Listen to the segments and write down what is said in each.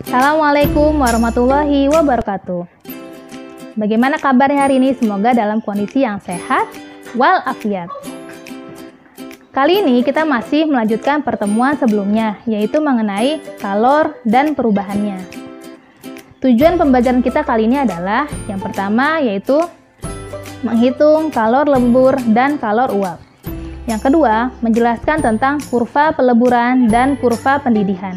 Assalamualaikum warahmatullahi wabarakatuh. Bagaimana kabarnya hari ini? Semoga dalam kondisi yang sehat walafiat. Kali ini kita masih melanjutkan pertemuan sebelumnya, yaitu mengenai kalor dan perubahannya. Tujuan pembelajaran kita kali ini adalah yang pertama yaitu menghitung kalor lebur dan kalor uap. Yang kedua, menjelaskan tentang kurva peleburan dan kurva pendidihan.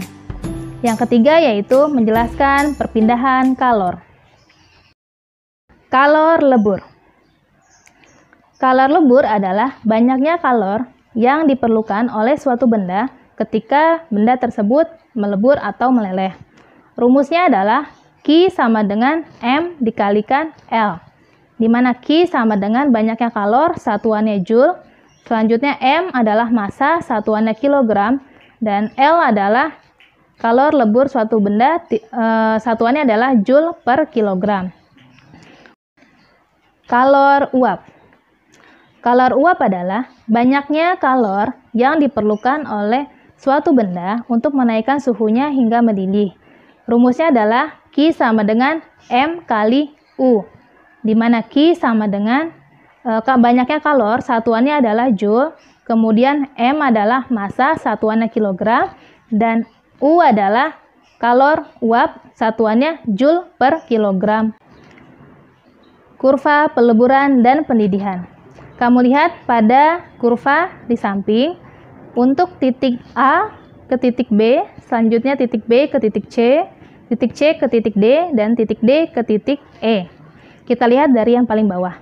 Yang ketiga yaitu menjelaskan perpindahan kalor. Kalor lebur. Kalor lebur adalah banyaknya kalor yang diperlukan oleh suatu benda ketika benda tersebut melebur atau meleleh. Rumusnya adalah Q sama dengan M dikalikan L, di mana Q sama dengan banyaknya kalor, satuannya Joule. Selanjutnya M adalah massa, satuannya kilogram, dan L adalah kalor lebur suatu benda, satuannya adalah Joule per kilogram. Kalor uap. Kalor uap adalah banyaknya kalor yang diperlukan oleh suatu benda untuk menaikkan suhunya hingga mendidih. Rumusnya adalah Q sama dengan M kali U, di mana Q sama dengan banyaknya kalor, satuannya adalah Joule, kemudian M adalah massa, satuannya kilogram, dan U adalah kalor uap, satuannya Joule per kilogram. Kurva peleburan dan pendidihan. Kamu lihat pada kurva di samping, untuk titik A ke titik B, selanjutnya titik B ke titik C ke titik D, dan titik D ke titik E. Kita lihat dari yang paling bawah.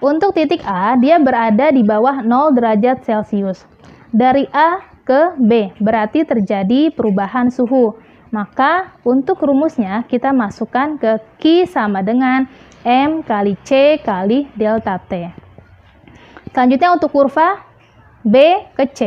Untuk titik A, dia berada di bawah 0 derajat Celcius. Dari A ke B, berarti terjadi perubahan suhu. Maka, untuk rumusnya, kita masukkan ke Q sama dengan M kali C kali delta T. Selanjutnya, untuk kurva B ke C,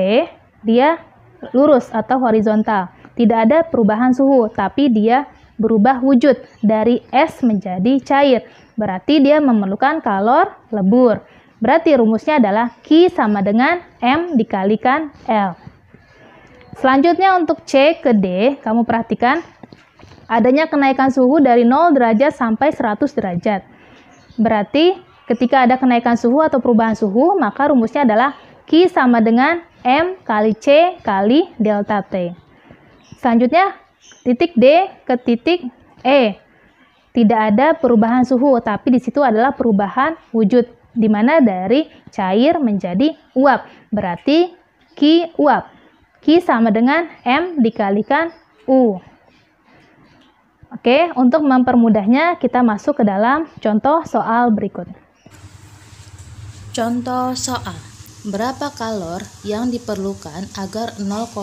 dia lurus atau horizontal. Tidak ada perubahan suhu, tapi dia berubah wujud dari es menjadi cair. Berarti dia memerlukan kalor lebur. Berarti rumusnya adalah Q sama dengan M dikalikan L. Selanjutnya untuk C ke D, kamu perhatikan adanya kenaikan suhu dari 0 derajat sampai 100 derajat. Berarti ketika ada kenaikan suhu atau perubahan suhu, maka rumusnya adalah Q sama dengan M kali C kali delta T. Selanjutnya titik D ke titik E. Tidak ada perubahan suhu, tapi di situ adalah perubahan wujud, di mana dari cair menjadi uap. Berarti Q uap. Q sama dengan M dikalikan U. Oke, untuk mempermudahnya kita masuk ke dalam contoh soal berikut. Contoh soal. Berapa kalor yang diperlukan agar 0,5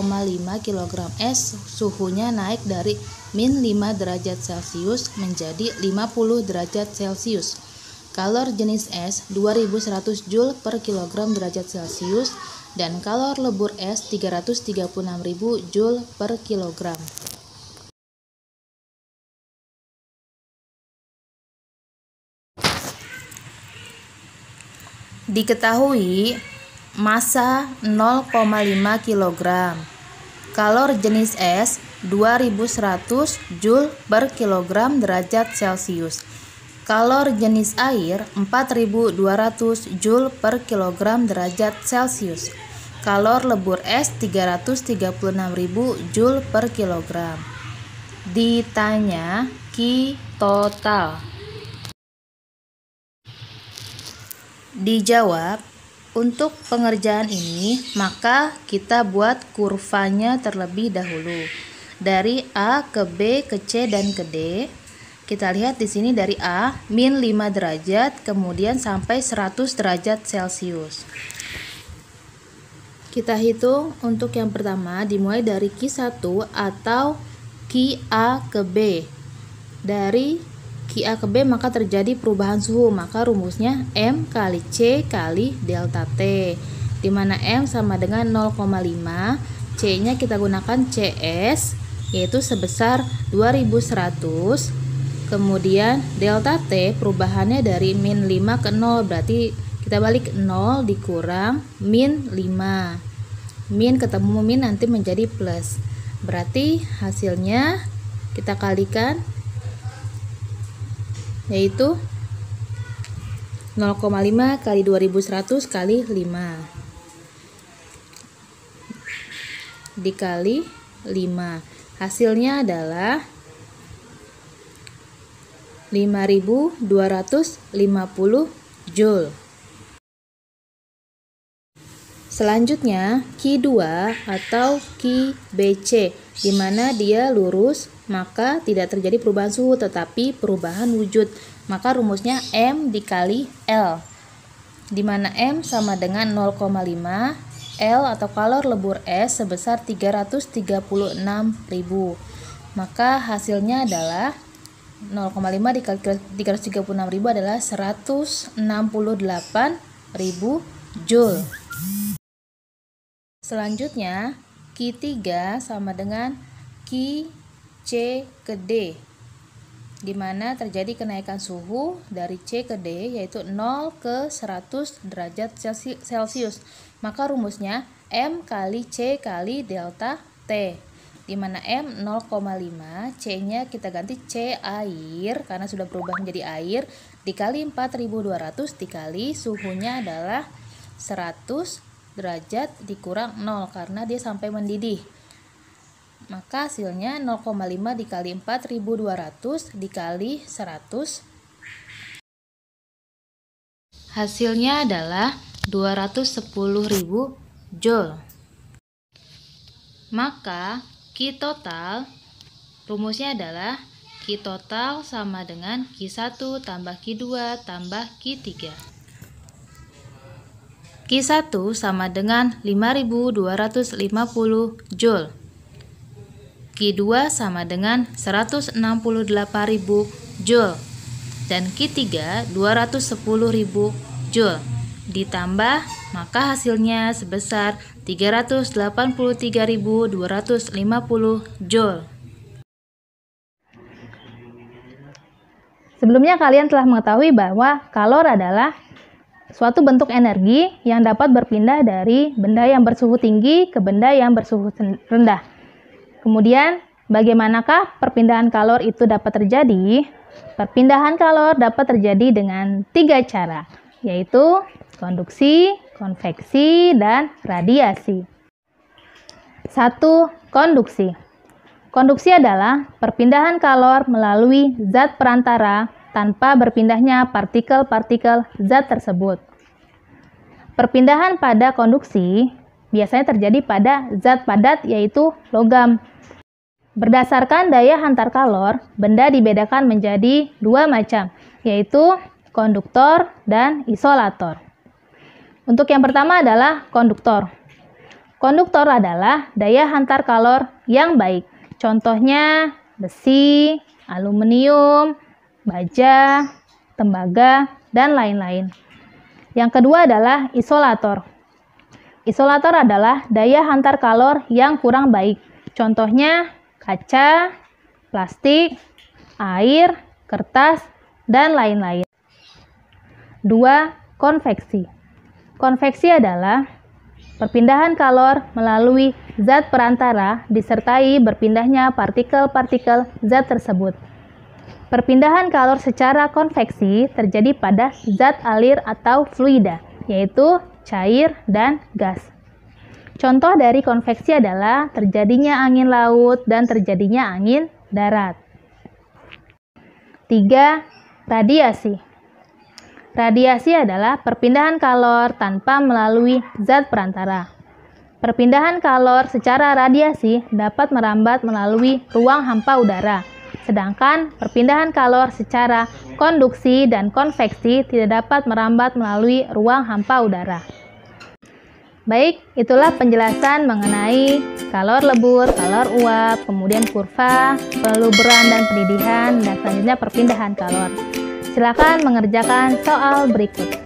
kg es suhunya naik dari min 5 derajat Celcius menjadi 50 derajat Celcius? Kalor jenis es 2100 Joule per kilogram derajat Celcius dan kalor lebur es 336.000 Joule per kilogram. Diketahui massa 0,5 kg, kalor jenis es 2100 Joule per kilogram derajat Celcius, kalor jenis air 4200 Joule per kilogram derajat Celcius, kalor lebur es 336.000 Joule per kilogram. Ditanya Q total. Dijawab. Untuk pengerjaan ini, maka kita buat kurvanya terlebih dahulu. Dari A ke B ke C dan ke D. Kita lihat di sini dari A min 5 derajat, kemudian sampai 100 derajat Celcius. Kita hitung untuk yang pertama dimulai dari Q1 atau QA ke B. Dari QA ke B maka terjadi perubahan suhu, maka rumusnya M kali C kali delta T, di mana M sama dengan 0,5, C nya kita gunakan CS yaitu sebesar 2100, kemudian delta T perubahannya dari min 5 ke 0, berarti kita balik 0 dikurang min 5, min ketemu min nanti menjadi plus, berarti hasilnya kita kalikan, yaitu 0,5 kali 2100 kali 5 dikali 5. Hasilnya adalah 5250 Joule. Selanjutnya Q2 atau QBC, di mana dia lurus, maka tidak terjadi perubahan suhu tetapi perubahan wujud. Maka rumusnya M dikali L, di mana M sama dengan 0,5, L atau kalor lebur S sebesar 336.000. Maka hasilnya adalah 0,5 dikali 336.000 adalah 168.000 Joule. Selanjutnya Q3 sama dengan QC ke D, di mana terjadi kenaikan suhu dari C ke D, yaitu 0 ke 100 derajat Celcius. Maka rumusnya M kali C kali delta T, di mana M 0,5, C-nya kita ganti C air karena sudah berubah menjadi air, dikali 4200 dikali suhunya adalah 100 derajat dikurang 0 karena dia sampai mendidih. Maka hasilnya 0,5 dikali 4200 dikali 100, hasilnya adalah 210.000 Joule. Maka Q total rumusnya adalah Q total sama dengan Q1 tambah Q2 tambah Q3. Q1 sama dengan 5250 Joule. Q2 sama dengan 168.000 Joule. Dan Q3 210.000 Joule. Ditambah, maka hasilnya sebesar 383.250 Joule. Sebelumnya kalian telah mengetahui bahwa kalor adalah suatu bentuk energi yang dapat berpindah dari benda yang bersuhu tinggi ke benda yang bersuhu rendah. Kemudian, bagaimanakah perpindahan kalor itu dapat terjadi? Perpindahan kalor dapat terjadi dengan 3 cara, yaitu konduksi, konveksi, dan radiasi. 1. Konduksi. Konduksi adalah perpindahan kalor melalui zat perantara tanpa berpindahnya partikel-partikel zat tersebut. Perpindahan pada konduksi biasanya terjadi pada zat padat, yaitu logam. Berdasarkan daya hantar kalor, benda dibedakan menjadi 2 macam, yaitu konduktor dan isolator. Untuk yang pertama adalah konduktor. Konduktor adalah daya hantar kalor yang baik. Contohnya besi, aluminium, baja, tembaga, dan lain-lain. Yang kedua adalah isolator. Isolator adalah daya hantar kalor yang kurang baik. Contohnya kaca, plastik, air, kertas, dan lain-lain. 2. Konveksi. Konveksi adalah perpindahan kalor melalui zat perantara disertai berpindahnya partikel-partikel zat tersebut. Perpindahan kalor secara konveksi terjadi pada zat alir atau fluida, yaitu cair dan gas. Contoh dari konveksi adalah terjadinya angin laut dan terjadinya angin darat. 3. Radiasi. Radiasi adalah perpindahan kalor tanpa melalui zat perantara. Perpindahan kalor secara radiasi dapat merambat melalui ruang hampa udara. Sedangkan perpindahan kalor secara konduksi dan konveksi tidak dapat merambat melalui ruang hampa udara. Baik, itulah penjelasan mengenai kalor lebur, kalor uap, kemudian kurva, peluburan dan pendidihan, dan selanjutnya perpindahan kalor. Silakan mengerjakan soal berikut.